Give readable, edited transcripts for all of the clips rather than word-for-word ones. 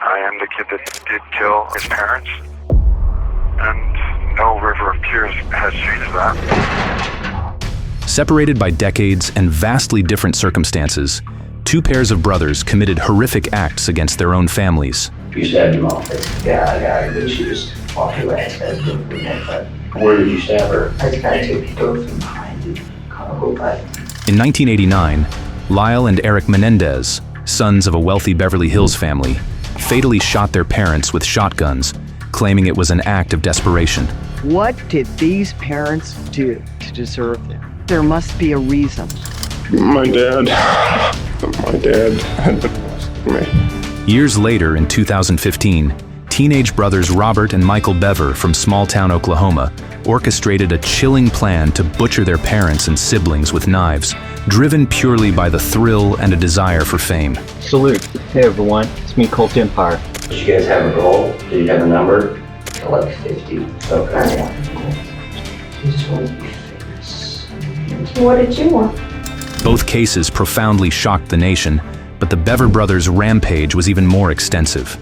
I am the kid that did kill his parents, and no river of tears has changed that. Separated by decades and vastly different circumstances, two pairs of brothers committed horrific acts against their own families. You stabbed your mom? Yeah, but she was walking away. Where did you stab her? I took the door from behind and caught a whole bite. In 1989, Lyle and Eric Menendez, sons of a wealthy Beverly Hills family, fatally shot their parents with shotguns, claiming it was an act of desperation. What did these parents do to deserve this? There must be a reason. My dad had been molesting me. Years later, in 2015, teenage brothers Robert and Michael Bever from small-town Oklahoma orchestrated a chilling plan to butcher their parents and siblings with knives, driven purely by the thrill and a desire for fame. Salute. Hey everyone, it's me, Colt Empire. Did you guys have a goal? Did you have a number? Like 50. Okay. You just wanted to be famous. What did you want? Both cases profoundly shocked the nation, but the Bever brothers' rampage was even more extensive.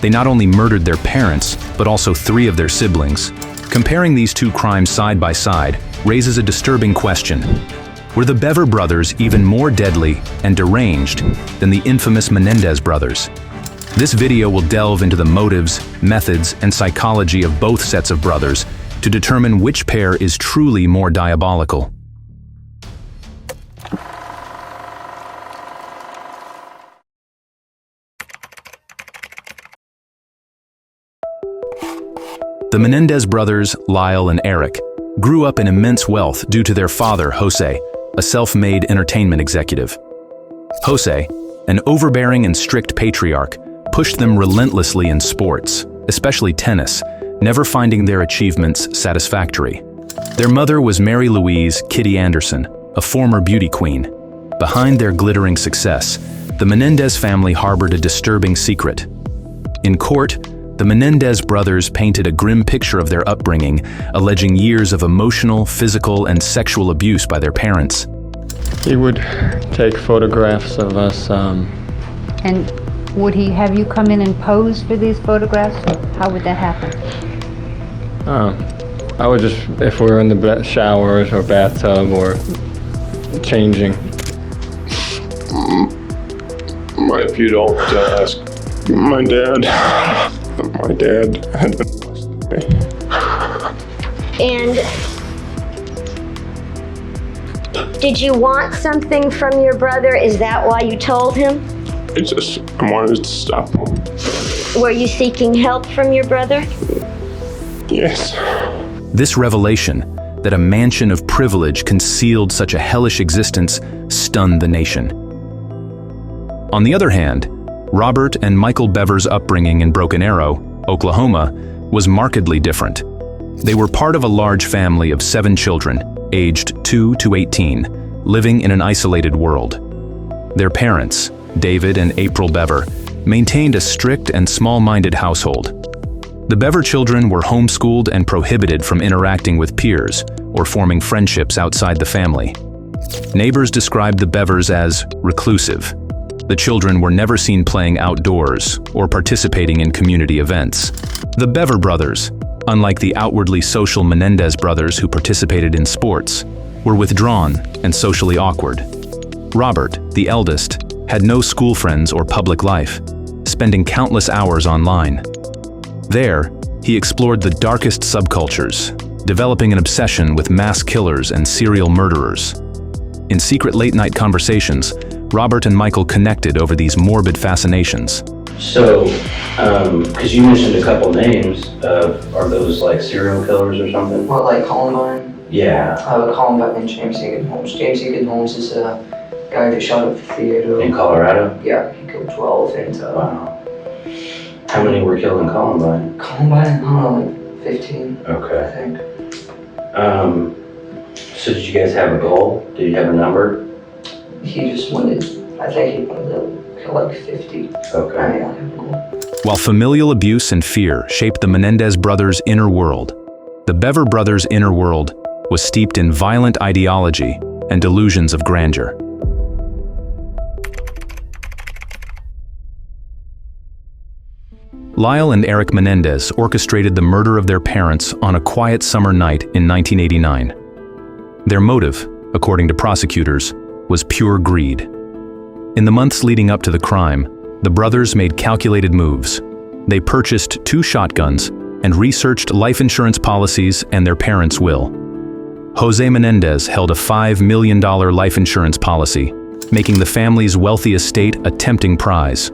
They not only murdered their parents, but also 3 of their siblings. Comparing these two crimes side by side raises a disturbing question. Were the Bever brothers even more deadly and deranged than the infamous Menendez brothers? This video will delve into the motives, methods, and psychology of both sets of brothers to determine which pair is truly more diabolical. The Menendez brothers, Lyle and Eric, grew up in immense wealth due to their father, Jose, a self-made entertainment executive. Jose, an overbearing and strict patriarch, pushed them relentlessly in sports, especially tennis, never finding their achievements satisfactory. Their mother was Mary Louise Kitty Anderson, a former beauty queen. Behind their glittering success, the Menendez family harbored a disturbing secret. In court, the Menendez brothers painted a grim picture of their upbringing, alleging years of emotional, physical, and sexual abuse by their parents. He would take photographs of us. And would he have you come in and pose for these photographs? How would that happen? I would just, if we were in the showers or bathtub or changing. If you don't ask, my dad had been molesting me. And did you want something from your brother? Is that why you told him? I wanted to stop him. Were you seeking help from your brother? Yes. This revelation, that a mansion of privilege concealed such a hellish existence, stunned the nation. On the other hand, Robert and Michael Bever's upbringing in Broken Arrow, Oklahoma, was markedly different. They were part of a large family of 7 children, aged 2 to 18, living in an isolated world. Their parents, David and April Bever, maintained a strict and small-minded household. The Bever children were homeschooled and prohibited from interacting with peers or forming friendships outside the family. Neighbors described the Bevers as reclusive. The children were never seen playing outdoors or participating in community events. The Bever brothers, unlike the outwardly social Menendez brothers who participated in sports, were withdrawn and socially awkward. Robert, the eldest, had no school friends or public life, spending countless hours online. There, he explored the darkest subcultures, developing an obsession with mass killers and serial murderers. In secret late-night conversations, Robert and Michael connected over these morbid fascinations. So, because you mentioned a couple names, are those like serial killers or something? What, like Columbine? Yeah. Columbine and James Egan Holmes. James Egan Holmes is a guy that shot up the theater. In Colorado? Yeah, he killed 12 and wow. How many were killed in Columbine? Columbine, I don't know, like 15. Okay. I think. So did you guys have a goal? Did you have a number? He just wanted, I think he wanted to kill like 50. Okay. Yeah. While familial abuse and fear shaped the Menendez brothers' inner world, the Bever brothers' inner world was steeped in violent ideology and delusions of grandeur. Lyle and Eric Menendez orchestrated the murder of their parents on a quiet summer night in 1989. Their motive, according to prosecutors, was pure greed. In the months leading up to the crime, the brothers made calculated moves. They purchased 2 shotguns and researched life insurance policies and their parents' will. Jose Menendez held a $5 million life insurance policy, making the family's wealthy estate a tempting prize.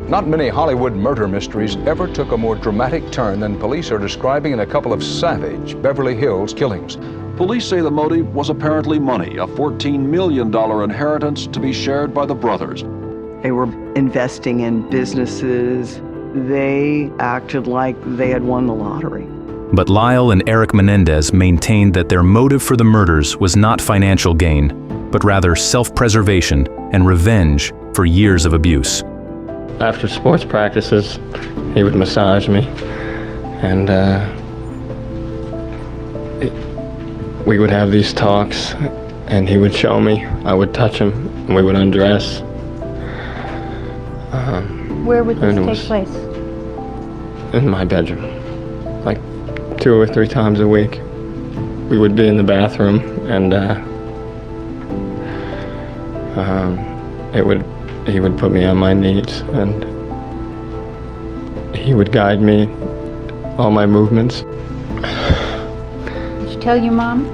Not many Hollywood murder mysteries ever took a more dramatic turn than police are describing in a couple of savage Beverly Hills killings. Police say the motive was apparently money, a $14 million inheritance to be shared by the brothers. They were investing in businesses. They acted like they had won the lottery. But Lyle and Eric Menendez maintained that their motive for the murders was not financial gain, but rather self-preservation and revenge for years of abuse. After sports practices, he would massage me, and we would have these talks, and he would show me. I would touch him, and we would undress. Where would this take place? In my bedroom, like 2 or 3 times a week. We would be in the bathroom, and he would put me on my knees, and he would guide me, all my movements. Did you tell your mom?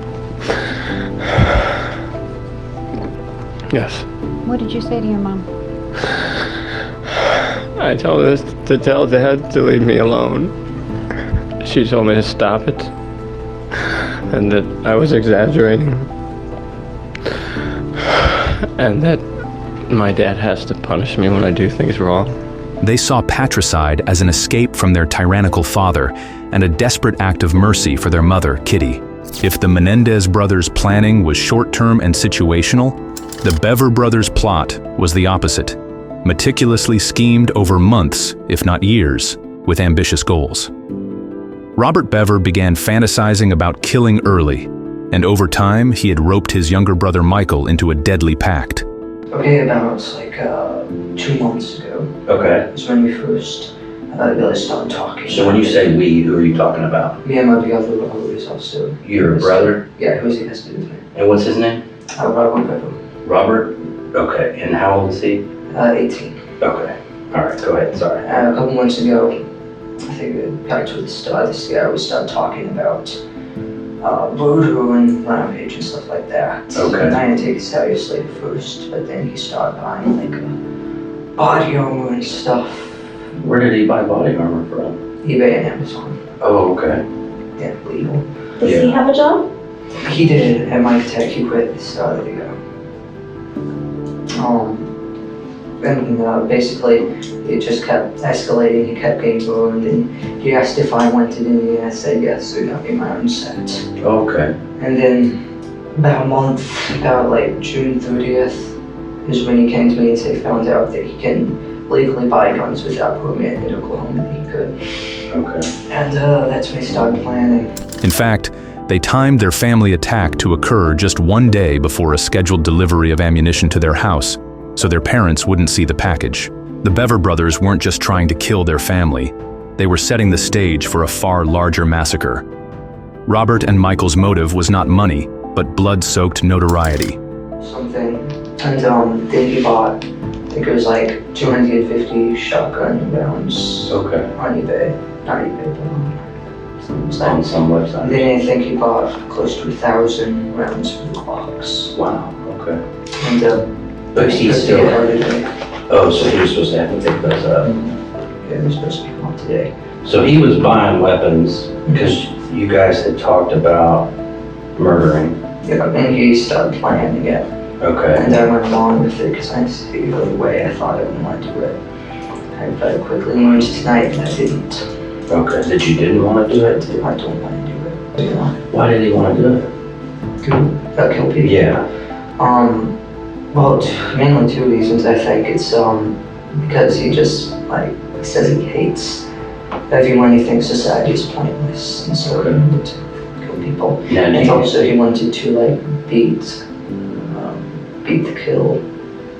Yes. What did you say to your mom? I told her to tell Dad to leave me alone. She told me to stop it, and that I was exaggerating, and that my dad has to punish me when I do things wrong. They saw patricide as an escape from their tyrannical father and a desperate act of mercy for their mother, Kitty. If the Menendez brothers' planning was short-term and situational, the Bever brothers' plot was the opposite, meticulously schemed over months, if not years, with ambitious goals. Robert Bever began fantasizing about killing early, and over time he had roped his younger brother Michael into a deadly pact. Okay, about like 2 months ago. Okay. Is when we first really started talking. So when you say we, who are you talking about? Me and my brother is also. Your brother? Yeah, Jose has to do with me. And what's his name? Robert Bever. Robert? Okay. And how old is he? 18. Okay. All right, go ahead. Sorry. A couple months ago, I think back to the start of this year, we started talking about voodoo and Rampage and stuff like that. Okay. I didn't take it seriously at first, but then he started buying like body armor and stuff. Where did he buy body armor from? eBay and Amazon. Oh, okay. Yeah, legal. Does he have a job? He did at Mike Tech. He quit at the start of the year. And basically, it just kept escalating. He kept getting burned, and he asked if I wanted any, and I said yes, so he got me my own set. Okay. And then about a month, about like June 30th, is when he came to me and said he found out that he can legally buy guns without permit in Oklahoma, that he could. Okay. And that's when he started planning. In fact, they timed their family attack to occur just 1 day before a scheduled delivery of ammunition to their house, so their parents wouldn't see the package. The Bever brothers weren't just trying to kill their family, they were setting the stage for a far larger massacre. Robert and Michael's motive was not money, but blood-soaked notoriety. Something. And then he bought, I think it was like 250 shotgun rounds. Okay. On eBay. Not eBay, but On some website. And then I think he bought close to 1,000 rounds for the clocks. Wow, okay. And But he's still... Oh, so he was supposed to have to pick those up. Yeah, they're supposed to be come up today. So he was buying weapons because you guys had talked about murdering. Yeah, and he started planning it. Okay. And I went along with it because I didn't see the way I thought I would want to do it. I very quickly learned tonight that I didn't. Okay, that you didn't want to do it? I don't want to do it. You know? Why did he want to do it? Kill people? Yeah. Well, mainly 2 reasons. I think it's because he just like says he hates everyone. He thinks society is pointless, and so he wanted to kill people. And also he wanted to like beat the kill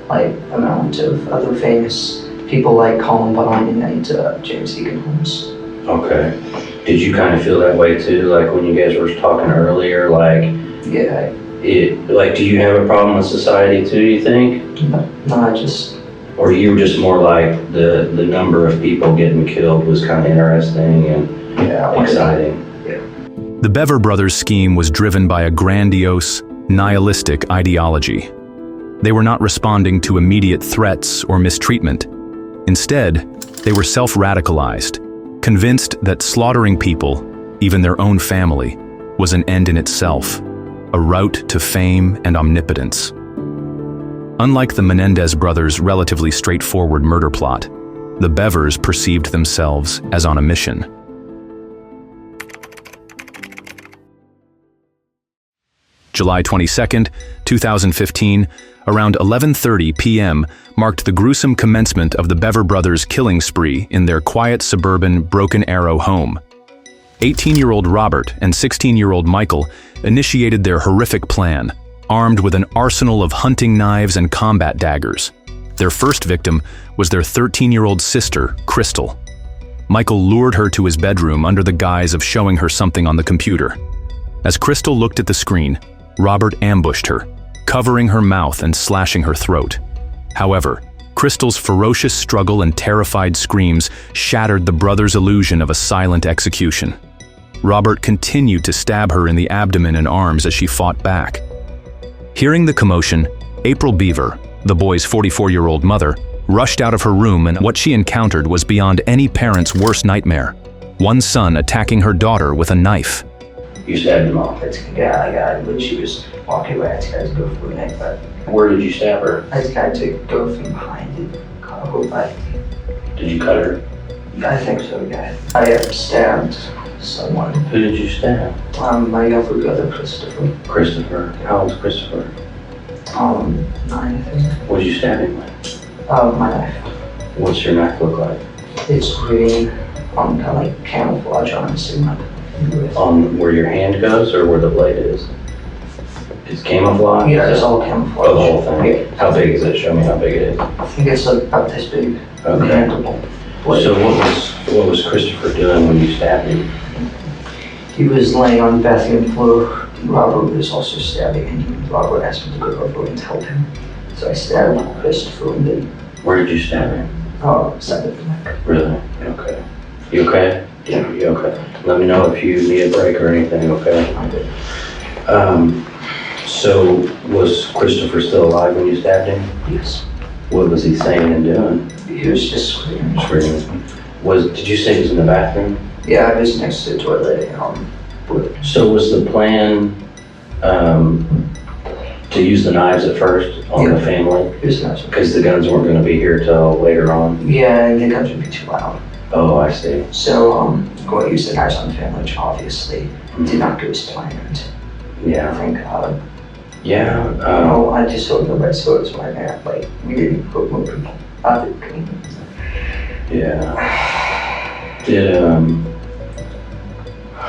like amount of other famous people like Columbine and James Egan Holmes. Okay. Did you kind of feel that way too? Like when you guys were talking earlier, like, Yeah. Like, do you have a problem with society too, you think? No, I just... Or you were just more like the number of people getting killed was kind of interesting and exciting? The Bever brothers' scheme was driven by a grandiose, nihilistic ideology. They were not responding to immediate threats or mistreatment. Instead, they were self-radicalized, convinced that slaughtering people, even their own family, was an end in itself, a route to fame and omnipotence. Unlike the Menendez brothers' relatively straightforward murder plot, the Bevers perceived themselves as on a mission. July 22, 2015, around 11:30 p.m. marked the gruesome commencement of the Bever brothers' killing spree in their quiet suburban Broken Arrow home. 18-year-old Robert and 16-year-old Michael initiated their horrific plan, armed with an arsenal of hunting knives and combat daggers. Their first victim was their 13-year-old sister, Crystal. Michael lured her to his bedroom under the guise of showing her something on the computer. As Crystal looked at the screen, Robert ambushed her, covering her mouth and slashing her throat. However, Crystal's ferocious struggle and terrified screams shattered the brothers' illusion of a silent execution. Robert continued to stab her in the abdomen and arms as she fought back. Hearing the commotion, April Bever, the boy's 44-year-old mother, rushed out of her room, and what she encountered was beyond any parent's worst nightmare: one son attacking her daughter with a knife. You stabbed him off? Yeah, I got it when she was walking away. I just had to go for the neck, but... Where did you stab her? I just had to go from behind and cut her back. Did you cut her? I think so, yeah. I stabbed someone. Who did you stab? My younger brother, Christopher. Christopher? How old's Christopher? 9, I think. What did you stab him with? My knife. What's your knife look like? It's green, kind of like camouflage, honestly. On where your hand goes or where the blade is? It's camouflage? Yeah, it's all camouflage. Oh, the whole thing? Yeah. How big is it? Show me how big it is. I think it's about this big. Okay. Mandible. So what was Christopher doing when you stabbed him? He was laying on the bathroom floor. Robert was also stabbing, and Robert asked me to go over and help him. So I stabbed Christopher, and then... Where did you stab him? Side of the neck. Really? Okay. You okay? Yeah. You okay? Let me know if you need a break or anything, okay? I'm good. So was Christopher still alive when you stabbed him? Yes. What was he saying and doing? He was just screaming. Screaming. Did you say he was in the bathroom? Yeah, I was next to the toilet. So was the plan to use the knives at first on the family? Use the knives. Because the guns weren't going to be here till later on? Yeah, and the guns would be too loud. Oh, I see. So, going to use the knives on the family, which obviously did not go as planned. Yeah. Thank God. Yeah. I just hope nobody saw it my man. Like, we didn't put more people out there. Yeah.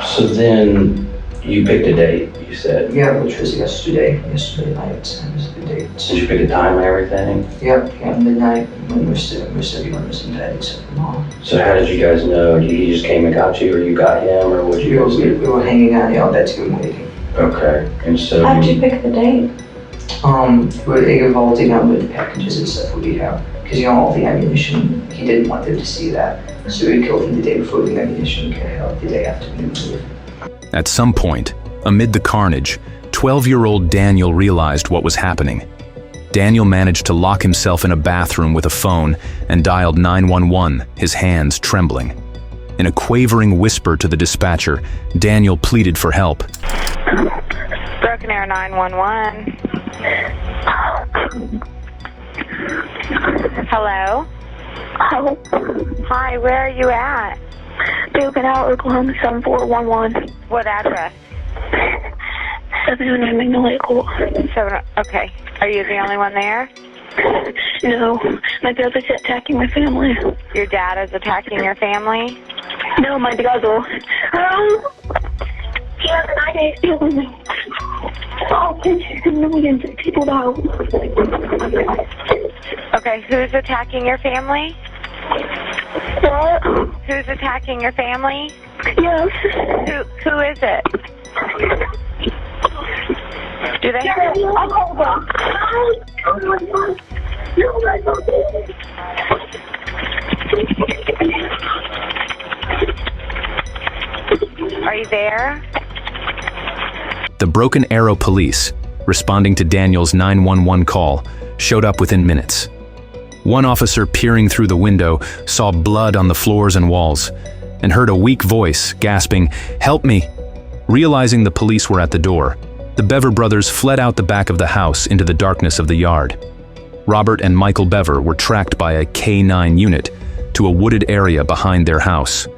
So then you picked a date, you said? Yeah, which was yesterday night. It was a good date. Did you pick a time and everything? Yep, midnight when most everyone was in bed except for Mom. So how did you guys know? He just came and got you, or you got him, or what you guys do? We were hanging out, that's good waiting. Okay, and so... How'd you pick the date? We're evolving on with the packages and stuff we have. Because, all the ammunition, he didn't want them to see that. So we killed him the day before the ammunition got held, the day after we moved. At some point, amid the carnage, 12-year-old Daniel realized what was happening. Daniel managed to lock himself in a bathroom with a phone and dialed 911, his hands trembling. In a quavering whisper to the dispatcher, Daniel pleaded for help. Broken Arrow 911. Hello? Oh. Hi, where are you at? Broken Arrow, Oklahoma 7411. What address? 700 Magnolia Court. Okay. Are you the only one there? No, my brother's attacking my family. Your dad is attacking your family? No, my brother. He has an idea stealing me. Oh, millions of people out. Okay, who's attacking your family? What? Who's attacking your family? Yes. Who is it? Do they have... I'll call them. Are you there? The Broken Arrow police, responding to Daniel's 911 call, showed up within minutes. One officer peering through the window saw blood on the floors and walls and heard a weak voice gasping, "Help me!" Realizing the police were at the door, the Bever brothers fled out the back of the house into the darkness of the yard. Robert and Michael Bever were tracked by a K-9 unit to a wooded area behind their house.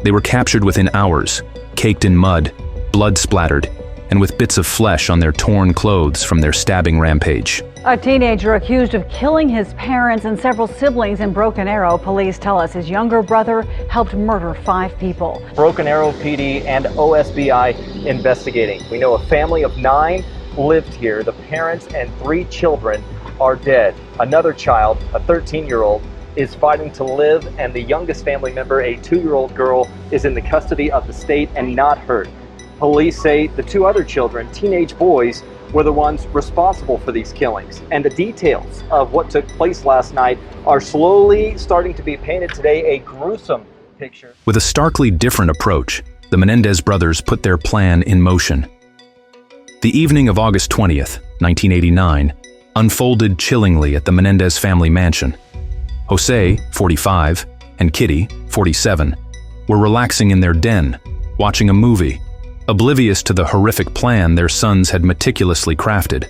They were captured within hours, caked in mud, blood splattered, and with bits of flesh on their torn clothes from their stabbing rampage. A teenager accused of killing his parents and several siblings in Broken Arrow, police tell us his younger brother helped murder 5 people. Broken Arrow PD and OSBI investigating. We know a family of 9 lived here. The parents and 3 children are dead. Another child, a 13-year-old, is fighting to live, and the youngest family member, a 2-year-old girl, is in the custody of the state and not hurt. Police say the 2 other children, teenage boys, were the ones responsible for these killings. And the details of what took place last night are slowly starting to be painted today, a gruesome picture. With a starkly different approach, the Menendez brothers put their plan in motion. The evening of August 20th, 1989, unfolded chillingly at the Menendez family mansion. Jose, 45, and Kitty, 47, were relaxing in their den, watching a movie, oblivious to the horrific plan their sons had meticulously crafted.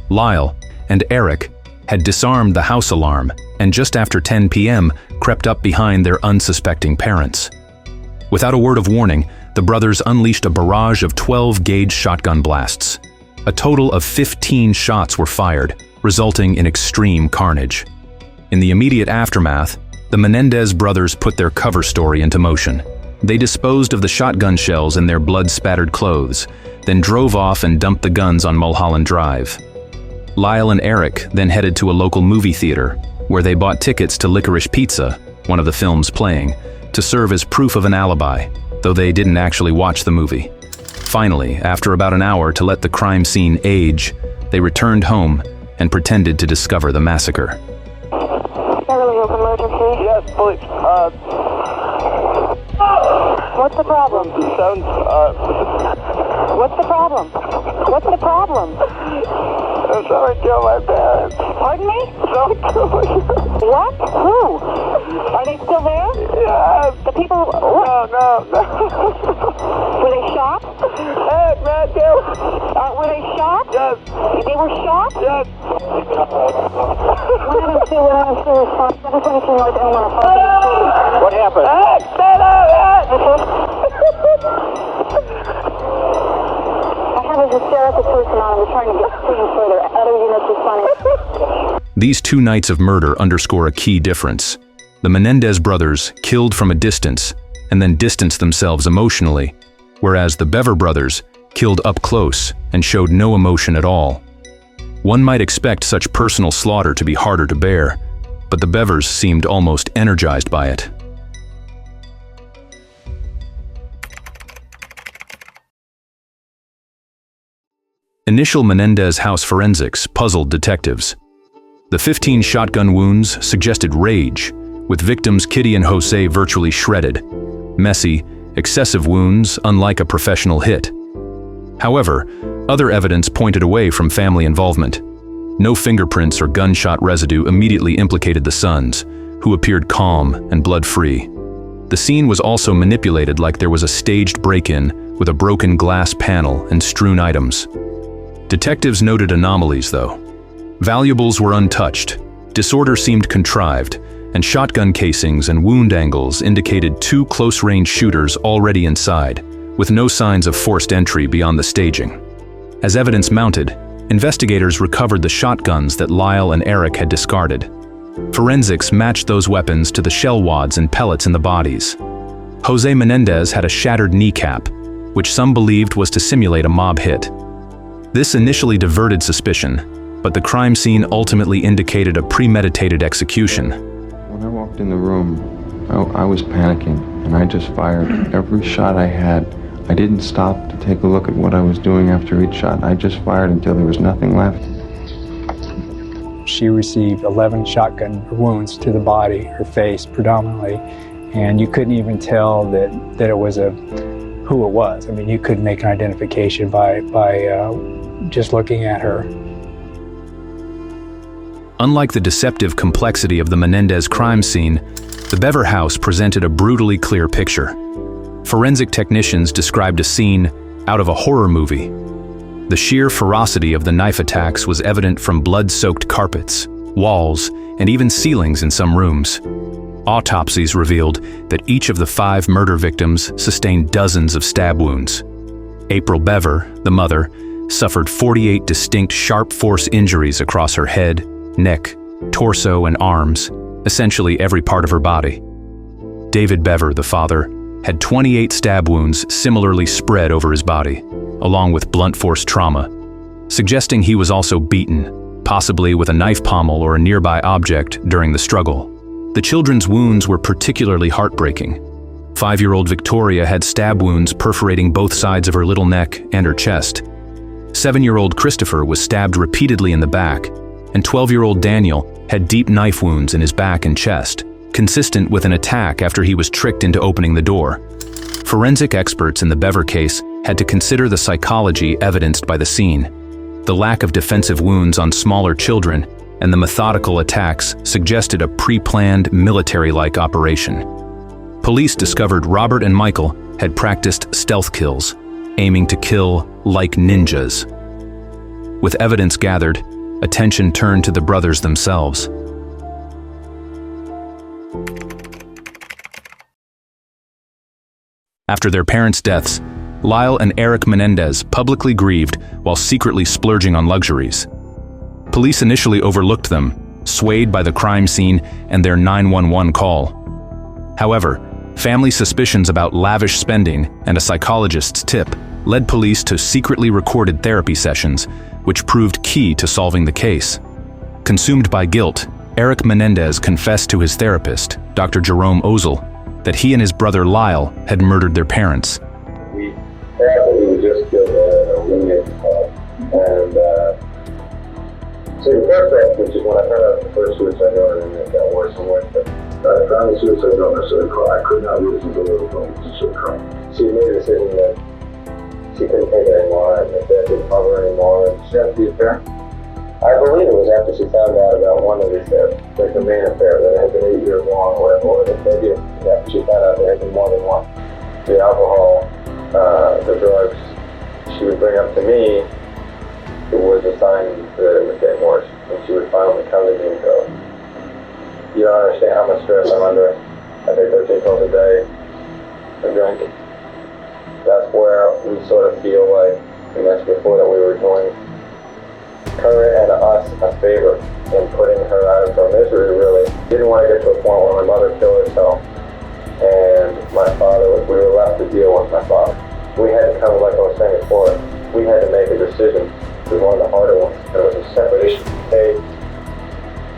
Lyle and Eric had disarmed the house alarm and just after 10 p.m. crept up behind their unsuspecting parents. Without a word of warning, the brothers unleashed a barrage of 12-gauge shotgun blasts. A total of 15 shots were fired, resulting in extreme carnage. In the immediate aftermath, the Menendez brothers put their cover story into motion. They disposed of the shotgun shells in their blood-spattered clothes, then drove off and dumped the guns on Mulholland Drive. Lyle and Eric then headed to a local movie theater, where they bought tickets to Licorice Pizza, one of the films playing, to serve as proof of an alibi, though they didn't actually watch the movie. Finally, after about an hour to let the crime scene age, they returned home and pretended to discover the massacre. Beverly Hills emergency? Yes, police. What's the problem? What's the problem? What's the problem? Someone killed my parents. Pardon me? Someone killed my parents. What? Who? Are they still there? Yes. The people... No. Were they shot? Hey, man, were they shot? Yes. They were shot? Yes. We're having to respond. What happened? Hey, stand up, I have a hysterical person on. We're trying to get screened further. Other units responding. These 2 nights of murder underscore a key difference. The Menendez brothers killed from a distance and then distanced themselves emotionally, whereas the Bever brothers killed up close and showed no emotion at all. One might expect such personal slaughter to be harder to bear, but the Bevers seemed almost energized by it. Initial Menendez house forensics puzzled detectives. The 15 shotgun wounds suggested rage, with victims Kitty and Jose virtually shredded. Messy, excessive wounds unlike a professional hit. However, other evidence pointed away from family involvement. No fingerprints or gunshot residue immediately implicated the sons, who appeared calm and blood-free. The scene was also manipulated like there was a staged break-in with a broken glass panel and strewn items. Detectives noted anomalies, though. Valuables were untouched, disorder seemed contrived, and shotgun casings and wound angles indicated 2 close-range shooters already inside, with no signs of forced entry beyond the staging. As evidence mounted, investigators recovered the shotguns that Lyle and Eric had discarded. Forensics matched those weapons to the shell wads and pellets in the bodies. Jose Menendez had a shattered kneecap, which some believed was to simulate a mob hit. This initially diverted suspicion, but the crime scene ultimately indicated a premeditated execution. I walked in the room, I was panicking, and I just fired every shot I had. I didn't stop to take a look at what I was doing after each shot. I just fired until there was nothing left. She received 11 shotgun wounds to the body, her face predominantly, and you couldn't even tell that it was who it was. I mean, you could make an identification by just looking at her. Unlike the deceptive complexity of the Menendez crime scene, the Bever house presented a brutally clear picture. Forensic technicians described a scene out of a horror movie. The sheer ferocity of the knife attacks was evident from blood-soaked carpets, walls, and even ceilings in some rooms. Autopsies revealed that each of the 5 murder victims sustained dozens of stab wounds. April Bever, the mother, suffered 48 distinct sharp force injuries across her head, neck, torso, and arms, essentially every part of her body. David Bever, the father, had 28 stab wounds similarly spread over his body, along with blunt force trauma, suggesting he was also beaten, possibly with a knife pommel or a nearby object during the struggle. The children's wounds were particularly heartbreaking. 5-year-old Victoria had stab wounds perforating both sides of her little neck and her chest. 7-year-old Christopher was stabbed repeatedly in the back, and 12-year-old Daniel had deep knife wounds in his back and chest, consistent with an attack after he was tricked into opening the door. Forensic experts in the Bever case had to consider the psychology evidenced by the scene. The lack of defensive wounds on smaller children and the methodical attacks suggested a pre-planned military-like operation. Police discovered Robert and Michael had practiced stealth kills, aiming to kill like ninjas. With evidence gathered, attention turned to the brothers themselves. After their parents' deaths, Lyle and Eric Menendez publicly grieved while secretly splurging on luxuries. Police initially overlooked them, swayed by the crime scene and their 911 call. However, family suspicions about lavish spending and a psychologist's tip led police to secretly recorded therapy sessions, which proved key to solving the case. Consumed by guilt, Eric Menendez confessed to his therapist, Dr. Jerome Ozel, that he and his brother Lyle had murdered their parents. We thought that we would just kill a roommate, and so the first step, which is when I found out the first suicide note, and it got worse and worse, but I found the suicide note, and I started crying. I could not listen to the little phone, she started crying. She made a decision that she couldn't take it anymore, and that they couldn't cover anymore, and she had to be a parent. I believe it was after she found out about one of these affairs, like the main affair that had been 8 years long or whatever, or maybe after she found out there had been more than one. The alcohol, the drugs she would bring up to me, it was a sign that it was getting worse. And she would finally come to me and go, "You don't understand how much stress I'm under. I take 13 pills a day, I drink." That's where we sort of feel like, and that's before that we were doing her and us a favor in putting her out of her misery, really. Didn't want to get to a point where my mother killed herself and my father, we were left to deal with my father. We had to come, like I was saying before, we had to make a decision. It was one of the harder ones. It was a separation. Hey,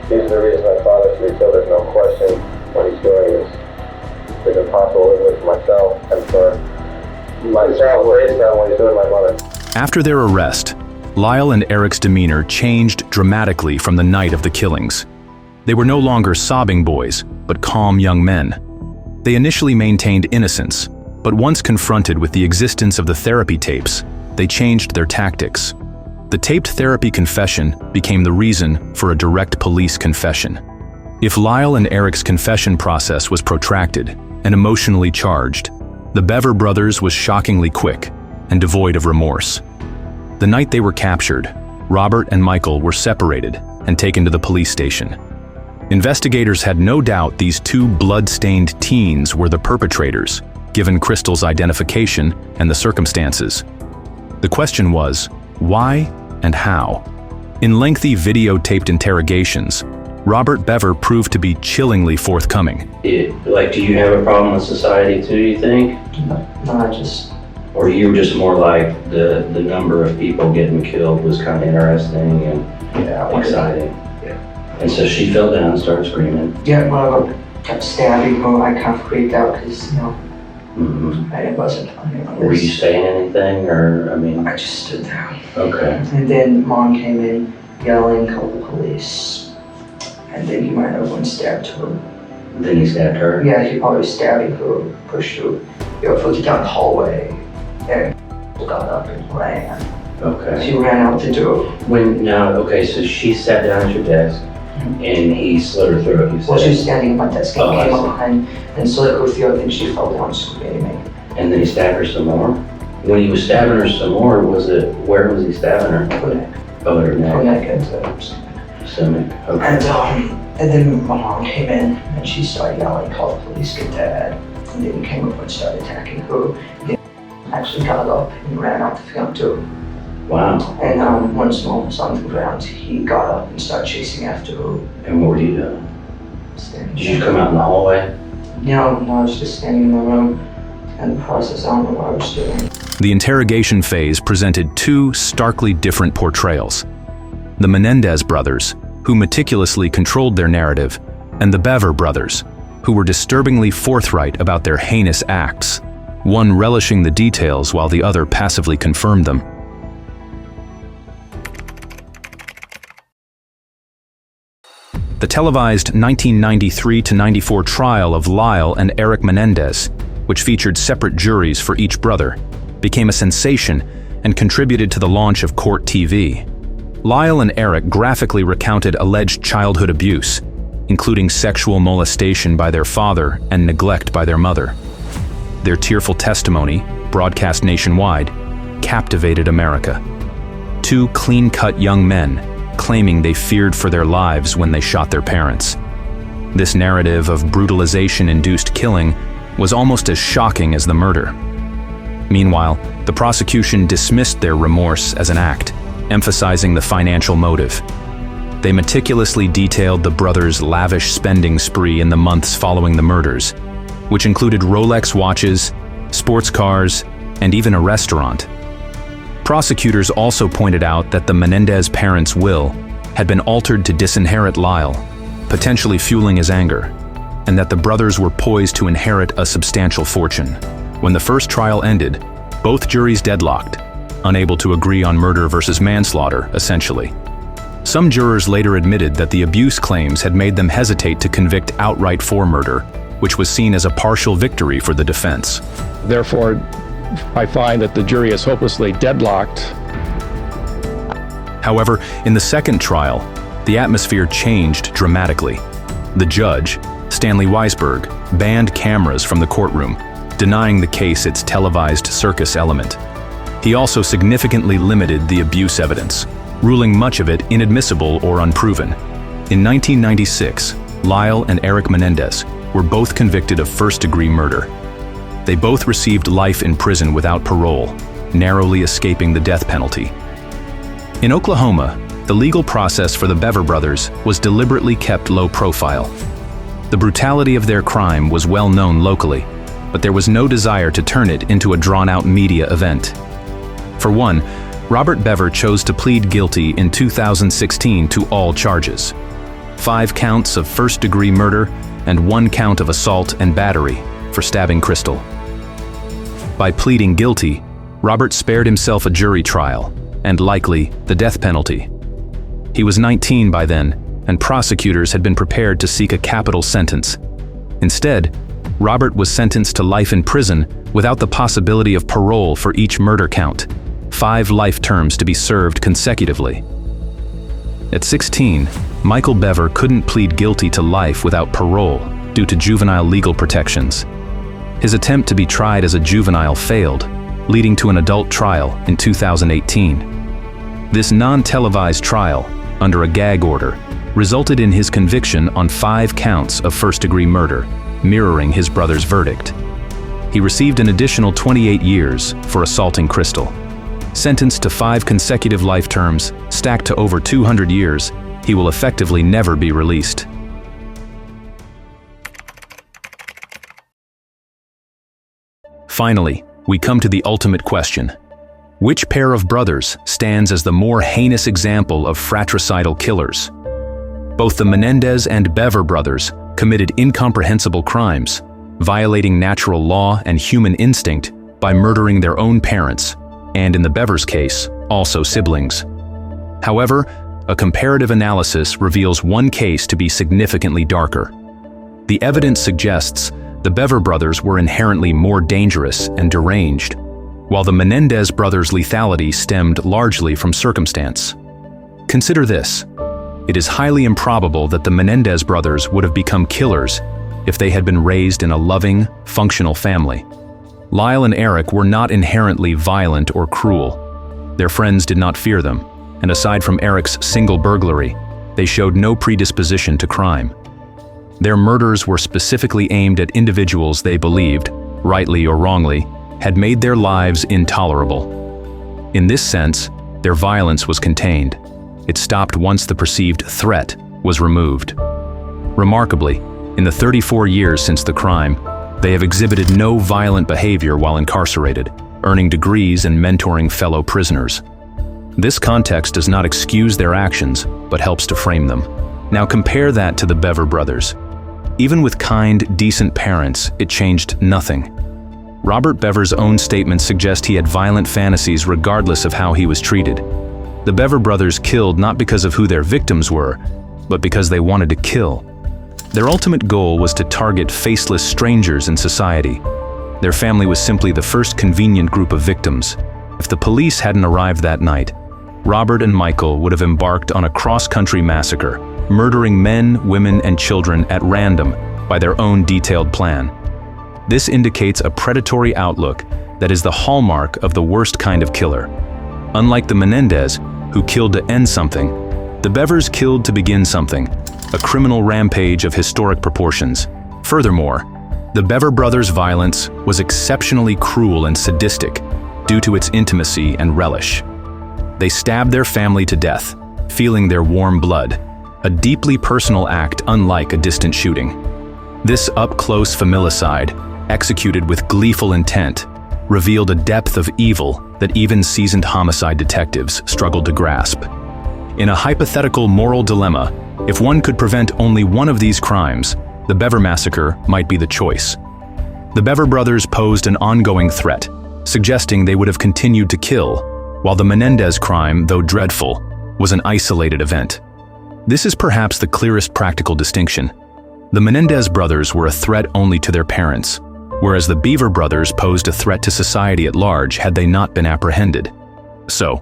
these are the reasons my father should be killed. There's no question what he's doing is impossible to live with myself and for myself, based on what he's doing to my mother. After their arrest, Lyle and Eric's demeanor changed dramatically from the night of the killings. They were no longer sobbing boys, but calm young men. They initially maintained innocence, but once confronted with the existence of the therapy tapes, they changed their tactics. The taped therapy confession became the reason for a direct police confession. If Lyle and Eric's confession process was protracted and emotionally charged, the Bever brothers was shockingly quick and devoid of remorse. The night they were captured, Robert and Michael were separated and taken to the police station. Investigators had no doubt these 2 blood-stained teens were the perpetrators, given Crystal's identification and the circumstances. The question was, why and how? In lengthy videotaped interrogations, Robert Bever proved to be chillingly forthcoming. Do you have a problem with society too, you think? No, I just... Or you were just more like the number of people getting killed was kind of interesting and exciting? And so she fell down and started screaming. Yeah, when I kept stabbing her, I kind of freaked out because, you know, I wasn't planning on this. Were you saying anything, or, I mean? I just stood there. Okay. And then Mom came in, yelling, called the police. And then he ran over and stabbed her. Then he stabbed her? Yeah, he probably stabbed her, pushed her, flipped down the hallway, and got up and ran. Okay. She ran out the door. So she sat down at your desk, and he slit her throat, you said? Well, she was standing at my desk and Oh, came I up see. behind and slit her throat, and she fell down screaming. And then he stabbed her some more? When he was stabbing her some more, where was he stabbing her? Her neck. Oh, her neck. Her neck and Stomach, okay. And then my mom came in and she started yelling, call the police, get dad. And then he came over and started attacking her. He actually got up and ran out the front door. Wow. And once Mom was on the ground, he got up and started chasing after her. And what were you doing? Standing Did you come out in the hallway? No, I was just standing in my room. And the process, I don't know what I was doing. The interrogation phase presented two starkly different portrayals. The Menendez brothers, who meticulously controlled their narrative, and the Bever brothers, who were disturbingly forthright about their heinous acts, one relishing the details while the other passively confirmed them. The televised 1993-94 trial of Lyle and Eric Menendez, which featured separate juries for each brother, became a sensation and contributed to the launch of Court TV. Lyle and Eric graphically recounted alleged childhood abuse, including sexual molestation by their father and neglect by their mother. Their tearful testimony, broadcast nationwide, captivated America. Two clean-cut young men claiming they feared for their lives when they shot their parents. This narrative of brutalization-induced killing was almost as shocking as the murder. Meanwhile, the prosecution dismissed their remorse as an act, emphasizing the financial motive. They meticulously detailed the brothers' lavish spending spree in the months following the murders, which included Rolex watches, sports cars, and even a restaurant. Prosecutors also pointed out that the Menendez parents' will had been altered to disinherit Lyle, potentially fueling his anger, and that the brothers were poised to inherit a substantial fortune. When the first trial ended, both juries deadlocked, unable to agree on murder versus manslaughter, essentially. Some jurors later admitted that the abuse claims had made them hesitate to convict outright for murder, which was seen as a partial victory for the defense. Therefore, I find that the jury is hopelessly deadlocked. However, in the second trial, the atmosphere changed dramatically. The judge, Stanley Weisberg, banned cameras from the courtroom, denying the case its televised circus element. He also significantly limited the abuse evidence, ruling much of it inadmissible or unproven. In 1996, Lyle and Eric Menendez were both convicted of first-degree murder. They both received life in prison without parole, narrowly escaping the death penalty. In Oklahoma, the legal process for the Bever brothers was deliberately kept low profile. The brutality of their crime was well known locally, but there was no desire to turn it into a drawn-out media event. For one, Robert Bever chose to plead guilty in 2016 to all charges: 5 counts of first-degree murder and 1 count of assault and battery for stabbing Crystal. By pleading guilty, Robert spared himself a jury trial and likely the death penalty. He was 19 by then, and prosecutors had been prepared to seek a capital sentence. Instead, Robert was sentenced to life in prison without the possibility of parole for each murder count, 5 life terms to be served consecutively. At 16, Michael Bever couldn't plead guilty to life without parole due to juvenile legal protections. His attempt to be tried as a juvenile failed, leading to an adult trial in 2018. This non-televised trial, under a gag order, resulted in his conviction on 5 counts of first-degree murder, mirroring his brother's verdict. He received an additional 28 years for assaulting Crystal. Sentenced to 5 consecutive life terms, stacked to over 200 years, he will effectively never be released. Finally, we come to the ultimate question. Which pair of brothers stands as the more heinous example of fratricidal killers? Both the Menendez and Bever brothers committed incomprehensible crimes, violating natural law and human instinct by murdering their own parents, and in the Bevers' case, also siblings. However, a comparative analysis reveals one case to be significantly darker. The evidence suggests the Bever brothers were inherently more dangerous and deranged, while the Menendez brothers' lethality stemmed largely from circumstance. Consider this. It is highly improbable that the Menendez brothers would have become killers if they had been raised in a loving, functional family. Lyle and Eric were not inherently violent or cruel. Their friends did not fear them, and aside from Eric's single burglary, they showed no predisposition to crime. Their murders were specifically aimed at individuals they believed, rightly or wrongly, had made their lives intolerable. In this sense, their violence was contained. It stopped once the perceived threat was removed. Remarkably, in the 34 years since the crime, they have exhibited no violent behavior while incarcerated, earning degrees and mentoring fellow prisoners. This context does not excuse their actions, but helps to frame them. Now compare that to the Bever brothers. Even with kind, decent parents, it changed nothing. Robert Bever's own statements suggest he had violent fantasies regardless of how he was treated. The Bever brothers killed not because of who their victims were, but because they wanted to kill. Their ultimate goal was to target faceless strangers in society. Their family was simply the first convenient group of victims. If the police hadn't arrived that night, Robert and Michael would have embarked on a cross-country massacre, murdering men, women, and children at random by their own detailed plan. This indicates a predatory outlook that is the hallmark of the worst kind of killer. Unlike the Menendez, who killed to end something, the Bevers killed to begin something, a criminal rampage of historic proportions. Furthermore, the Bever brothers' violence was exceptionally cruel and sadistic due to its intimacy and relish. They stabbed their family to death, feeling their warm blood, a deeply personal act unlike a distant shooting. This up-close familicide, executed with gleeful intent, revealed a depth of evil that even seasoned homicide detectives struggled to grasp. In a hypothetical moral dilemma, if one could prevent only one of these crimes, the Bever massacre might be the choice. The Bever brothers posed an ongoing threat, suggesting they would have continued to kill, while the Menendez crime, though dreadful, was an isolated event. This is perhaps the clearest practical distinction. The Menendez brothers were a threat only to their parents, whereas the Bever brothers posed a threat to society at large had they not been apprehended. So,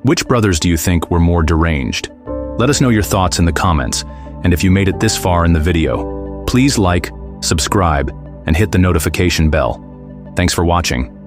which brothers do you think were more deranged? Let us know your thoughts in the comments, and if you made it this far in the video, please like, subscribe, and hit the notification bell. Thanks for watching.